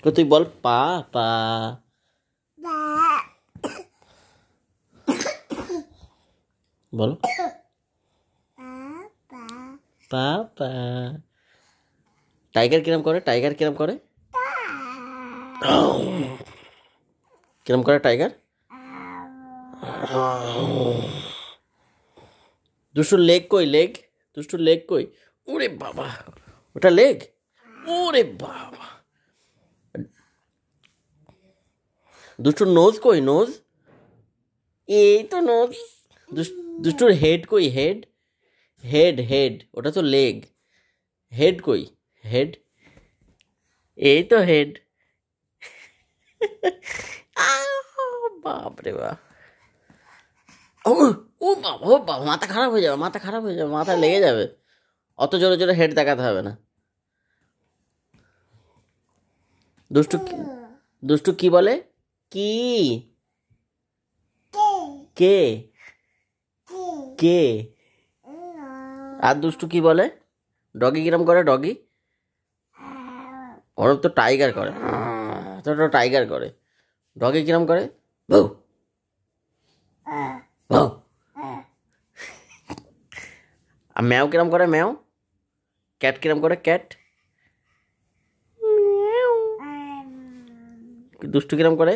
তো তুই বল পা পা বলো পা পা। টাইগার কিরম করে? টাইগার কিরম করে? কিরম করে টাইগার? দুষ্টুর লেগ কই? লেগ, দুষ্টুর লেগ কই? ওরে বাবা, ওটা লেগ? ওরে বাবা। দুষ্টুর নোজ কই? নোজ, এই তো নোজ। দুষ্টুর হেড কই? হেড, হেড হেড, ওটা তো লেগ। হেড কই? হেড, এই তো হেড। বাপরে বাপ। ও ও বাবা, ও বাবা, মাথা খারাপ হয়ে যাবে, মাথা খারাপ হয়ে যাবে, মাথা লেগে যাবে। অত জোরে জোরে হেড দেখাতে হবে না। দুষ্টু দুষ্টু কি বলে? কি? কে? কে? আর দুষ্টু কি বলে? ডগি কিরম করে? ডগি ওরম তো টাইগার করে, তো টাইগার করে। ডগি কিরম করে? বউ বউ। আর ম্যাও কিরম করে? ম্যাও। ক্যাট কিরম করে? ক্যাট। দুষ্টু কিরম করে?